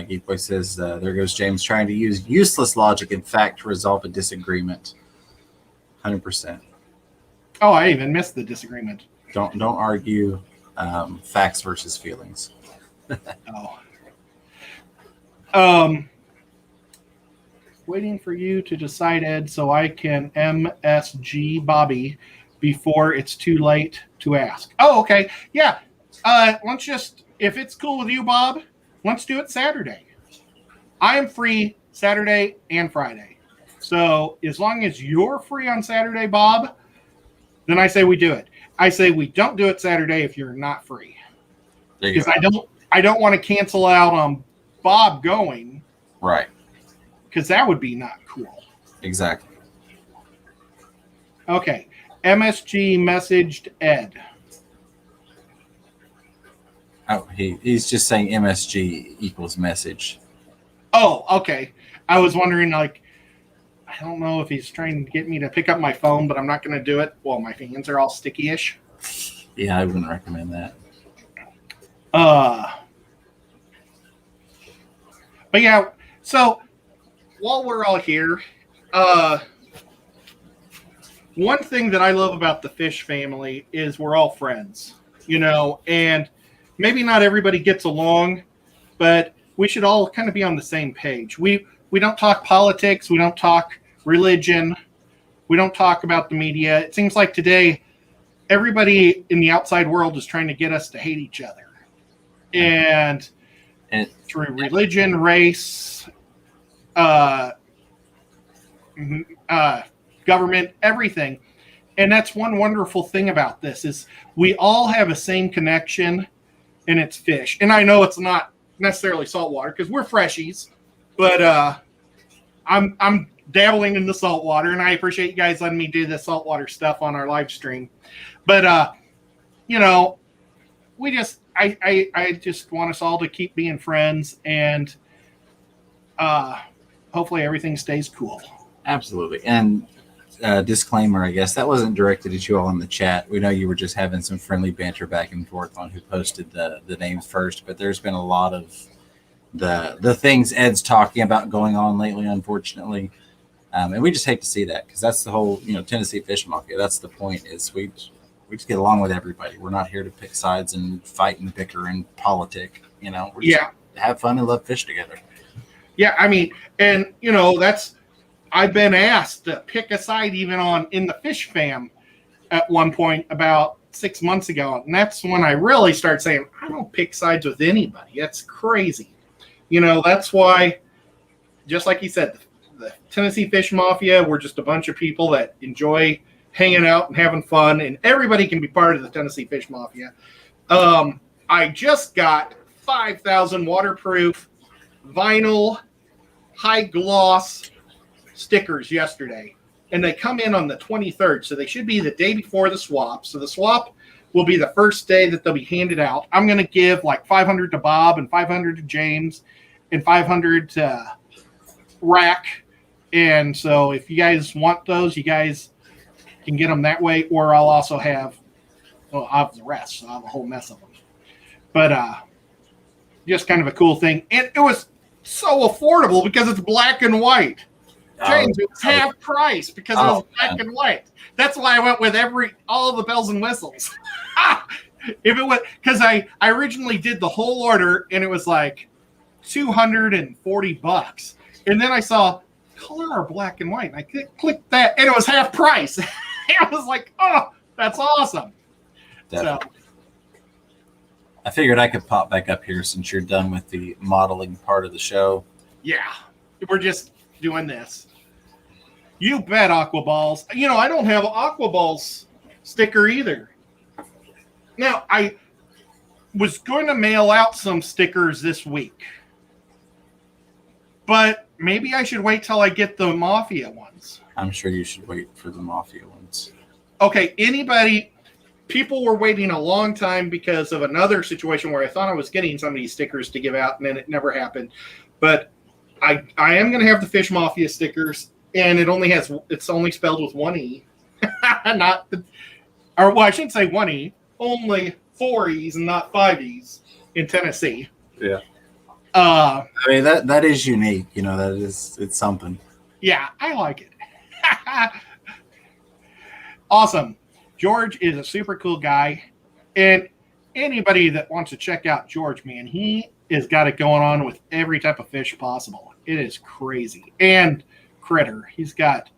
Geek Boy says, there goes James trying to use useless logic and fact to resolve a disagreement. 100%. Oh, I even missed the disagreement. Don't argue facts versus feelings. Waiting for you to decide, Ed, so I can MSG Bobby before it's too late to ask. Oh, okay. Yeah. Let's just, if it's cool with you, Bob, let's do it Saturday. I am free Saturday and Friday. So as long as you're free on Saturday, Bob, then I say we do it. I say we don't do it Saturday if you're not free. Because I don't want to cancel out on Bob going. Right. Because that would be not cool. Exactly. Okay. MSG messaged Ed. Oh, he's just saying MSG equals message. Oh, okay. I was wondering, like, I don't know if he's trying to get me to pick up my phone, but I'm not going to do it. Well, my hands are all sticky-ish. Yeah, I wouldn't recommend that. But yeah, so while we're all here, one thing that I love about the fish family is we're all friends, you know, and maybe not everybody gets along, but we should all kind of be on the same page. We don't talk politics. We don't talk religion. We don't talk about the media. It seems like today everybody in the outside world is trying to get us to hate each other. And through religion, race, government, everything. And that's one wonderful thing about this is we all have a same connection, and it's fish. And I know it's not necessarily saltwater because we're freshies, but I'm dabbling in the saltwater, and I appreciate you guys letting me do the saltwater stuff on our live stream. But you know, I just want us all to keep being friends, and hopefully everything stays cool. Absolutely. And disclaimer, I guess, that wasn't directed at you all in the chat. We know you were just having some friendly banter back and forth on who posted the names first, but there's been a lot of the things Ed's talking about going on lately, unfortunately. And we just hate to see that because that's the whole, Tennessee Fish Mafia. That's the point is we just get along with everybody. We're not here to pick sides and fight and bicker and politic. We're just have fun and love fish together. Yeah, I mean, and I've been asked to pick a side even in the fish fam at one point about 6 months ago. And that's when I really started saying, I don't pick sides with anybody. That's crazy. That's why, just like you said, the Tennessee Fish Mafia, we're just a bunch of people that enjoy hanging out and having fun, and everybody can be part of the Tennessee Fish Mafia. I just got 5,000 waterproof vinyl high gloss stickers yesterday, and they come in on the 23rd, so they should be the day before the swap. So the swap will be the first day that they'll be handed out. I'm going to give like 500 to Bob and 500 to James and 500 to Rack. And so if you guys want those, you guys can get them that way, or I'll also have the rest. So I'll have a whole mess of them. But just kind of a cool thing. And it was so affordable because it's black and white. James, it was half price because it was black and white. That's why I went with all the bells and whistles. If it was because I originally did the whole order and it was like $240, and then I saw color or black and white, and I clicked that, and it was half price. I was like, oh, that's awesome. Definitely. So I figured I could pop back up here since you're done with the modeling part of the show. Yeah, we're just doing this. You bet, Aquaballs. I don't have an Aquaballs sticker either. Now, I was going to mail out some stickers this week, but maybe I should wait till I get the Mafia ones. I'm sure you should wait for the Mafia ones. Okay, anybody, people were waiting a long time because of another situation where I thought I was getting some of these stickers to give out, and then it never happened. But I am going to have the Fish Mafia stickers, and it's only spelled with one E, not the, or well, I shouldn't say one E, only 4 E's and not 5 E's in Tennessee. Yeah. I mean that is unique. You know, it's something. Yeah, I like it. Awesome. George is a super cool guy, and anybody that wants to check out George, man, he has got it going on with every type of fish possible. It is crazy. And critter. He's got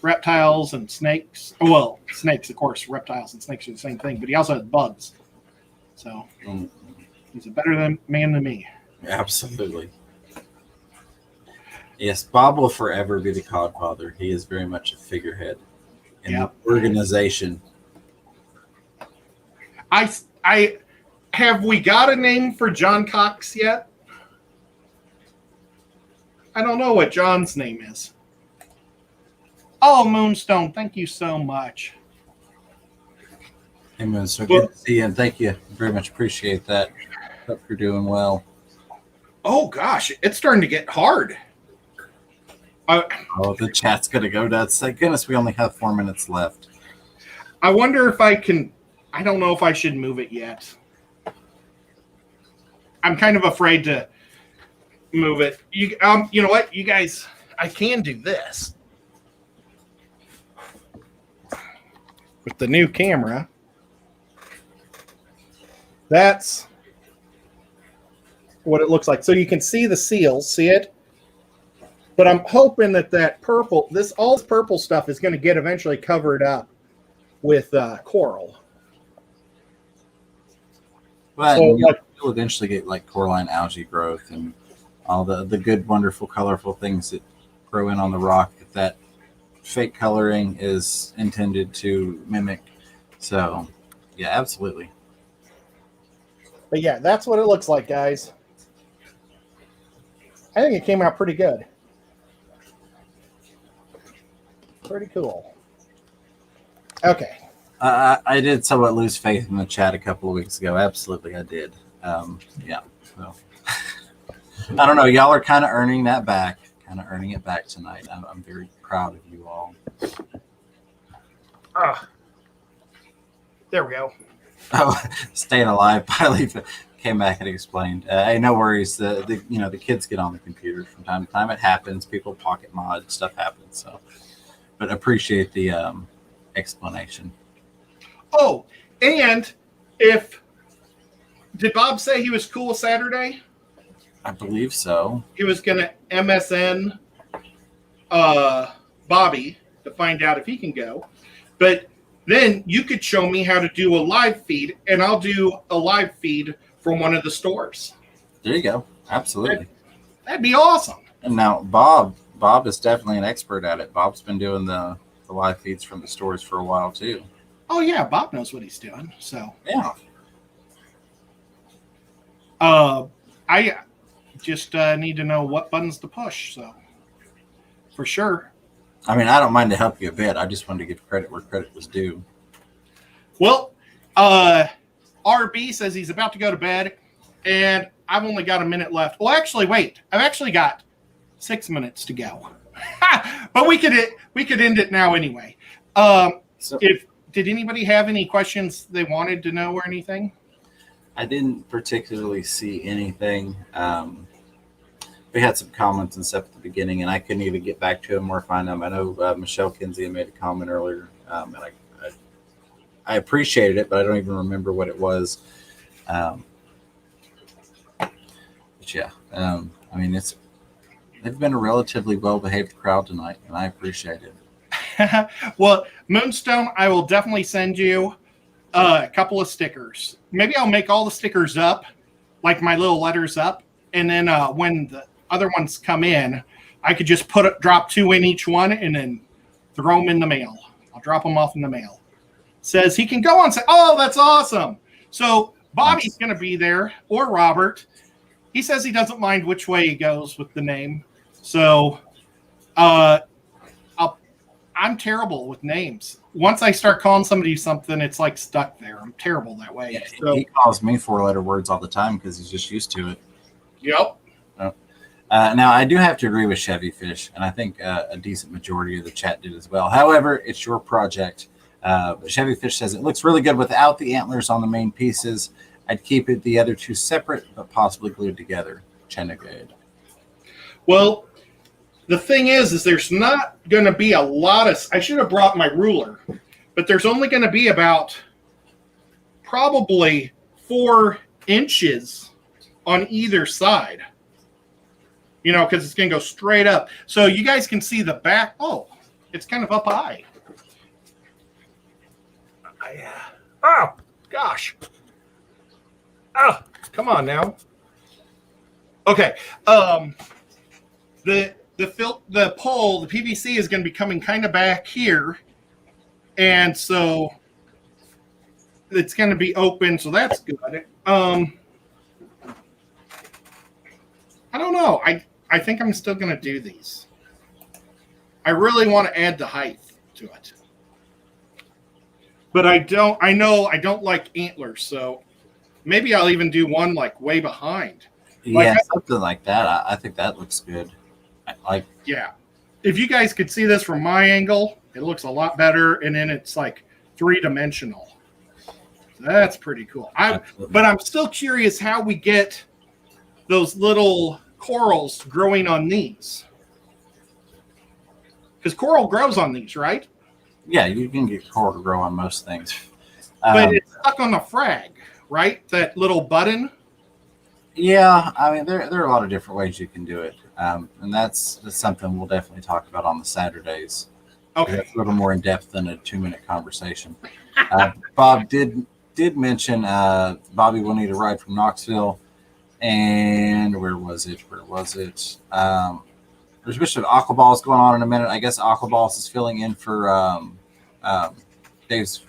reptiles and snakes. Well, snakes, of course. Reptiles and snakes are the same thing, but he also has bugs. So he's a better man than me. Absolutely. Yes, Bob will forever be the Codfather. He is very much a figurehead in the organization. I have we got a name for John Cox yet? I don't know what John's name is. Oh, Moonstone, thank you so much. Hey, Moonstone, good to see you, and thank you. Very much appreciate that. Hope you're doing well. Oh, gosh, it's starting to get hard. The chat's going to go nuts. Thank goodness we only have 4 minutes left. I wonder if I can... I don't know if I should move it yet. I'm kind of afraid to move it. You know what, you guys, I can do this. With the new camera. That's what it looks like. So you can see the seals, see it? But I'm hoping that purple, all this purple stuff is going to get eventually covered up with coral. Well, so, you'll eventually get like coralline algae growth and all the good, wonderful, colorful things that grow in on the rock that fake coloring is intended to mimic. So, yeah, absolutely. But yeah, that's what it looks like, guys. I think it came out pretty good. Pretty cool. Okay. I did somewhat lose faith in the chat a couple of weeks ago. Absolutely, I did. Yeah. So I don't know. Y'all are kind of earning that back. Kind of earning it back tonight. I'm very proud of you all. There we go. Oh, staying alive. Finally came back and explained. Hey, no worries. The kids get on the computer from time to time. It happens. People pocket mod. Stuff happens. So, but appreciate the explanation. Oh, and did Bob say he was cool Saturday? I believe so. He was going to MSN Bobby to find out if he can go. But then you could show me how to do a live feed, and I'll do a live feed from one of the stores. There you go. Absolutely. That'd be awesome. And now Bob is definitely an expert at it. Bob's been doing the live feeds from the stores for a while too. Oh yeah, Bob knows what he's doing. So yeah. I just need to know what buttons to push. So for sure. I mean, I don't mind to help you a bit. I just wanted to give credit where credit was due. Well, RB says he's about to go to bed, and I've only got a minute left. Well, actually, wait. I've actually got 6 minutes to go. But we could end it now anyway. Did anybody have any questions they wanted to know or anything? I didn't particularly see anything. We had some comments and stuff at the beginning, and I couldn't even get back to them or find them. I know Michelle Kinsey made a comment earlier, and I appreciated it, but I don't even remember what it was. But yeah, I mean, they've been a relatively well-behaved crowd tonight, and I appreciate it. Well, Moonstone, I will definitely send you a couple of stickers. Maybe I'll make all the stickers up, like my little letters up, and then when the other ones come in, I could just drop 2 in each one and then throw them in the mail. I'll drop them off in the mail. Says he can go on. Say, oh, that's awesome. So Bobby's going to be there, or Robert. He says he doesn't mind which way he goes with the name. So I'm terrible with names. Once I start calling somebody something, it's like stuck there. I'm terrible that way. Yeah, So, he calls me 4-letter words all the time because he's just used to it. yep. Now, I do have to agree with Chevy Fish, and I think a decent majority of the chat did as well. However, it's your project. But Chevy Fish says it looks really good without the antlers on the main pieces. I'd keep the other two separate, but possibly glued together. Chenegade. Well, the thing is there's not going to be a lot of. I should have brought my ruler, but there's only going to be about probably 4 inches on either side. You know, because it's going to go straight up. So you guys can see the back. Oh, it's kind of up high. Oh, gosh. Oh, come on now. Okay. The pole, the PVC is going to be coming kind of back here. And so it's going to be open. So that's good. I don't know. I think I'm still going to do these. I really want to add the height to it. But I know I don't like antlers, so maybe I'll even do one like way behind. Yeah, something like that. I think that looks good. Yeah. If you guys could see this from my angle, it looks a lot better, and then it's like 3-dimensional. That's pretty cool. But I'm still curious how we get those little corals growing on these. Because coral grows on these, right? Yeah, you can get coral to grow on most things. But it's stuck on the frag, right? That little button. Yeah, I mean, there are a lot of different ways you can do it. And that's something we'll definitely talk about on the Saturdays. Okay. That's a little more in depth than a 2-minute conversation. Bob did mention Bobby will need a ride from Knoxville. And where was it? There's a bit of Aquaballs going on in a minute. I guess Aquaballs is filling in for Dave's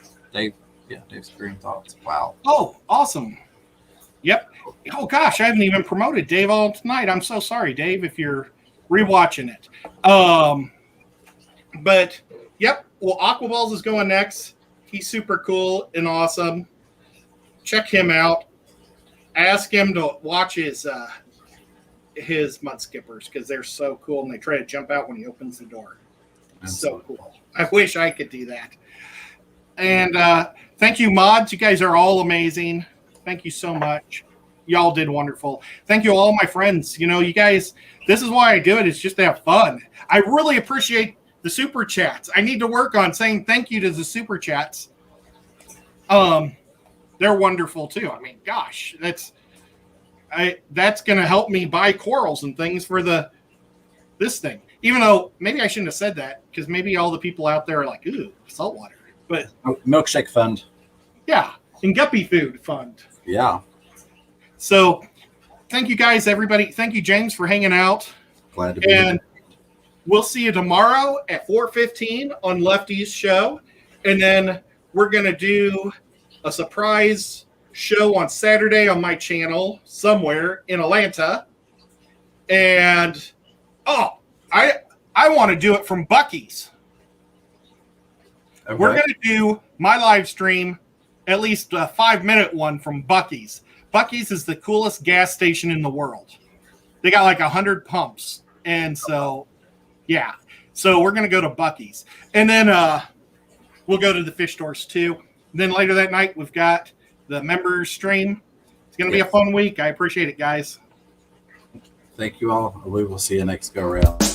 Green Thoughts. Wow. Oh, awesome. Yep. Oh, gosh, I haven't even promoted Dave all tonight. I'm so sorry, Dave, if you're rewatching it. But, yep. Well, Aquaballs is going next. He's super cool and awesome. Check him out. Ask him to watch his mud skippers because they're so cool and they try to jump out when he opens the door. It's so cool. I wish I could do that. And thank you, mods. You guys are all amazing. Thank you so much. Y'all did wonderful. Thank you, all my friends. You know, you guys, this is why I do it. It's just to have fun. I really appreciate the super chats. I need to work on saying thank you to the super chats. They're wonderful too. I mean, gosh, that's going to help me buy corals and things for this thing. Even though maybe I shouldn't have said that because maybe all the people out there are like, ooh, saltwater. But milkshake fund. Yeah, and Guppy food fund. Yeah. So, thank you guys, everybody. Thank you, James, for hanging out. Glad to be here. We'll see you tomorrow at 4:15 on Lefty's show, and then we're gonna do a surprise show on Saturday on my channel somewhere in Atlanta. And I want to do it from Bucky's. Okay. We're going to do my live stream, at least a 5-minute one from Bucky's. Bucky's is the coolest gas station in the world. They got like 100 pumps. And so, yeah. So we're going to go to Bucky's. And then we'll go to the fish stores too. And then later that night, we've got the members stream. It's going to be a fun week. I appreciate it, guys. Thank you all. We will see you next go around.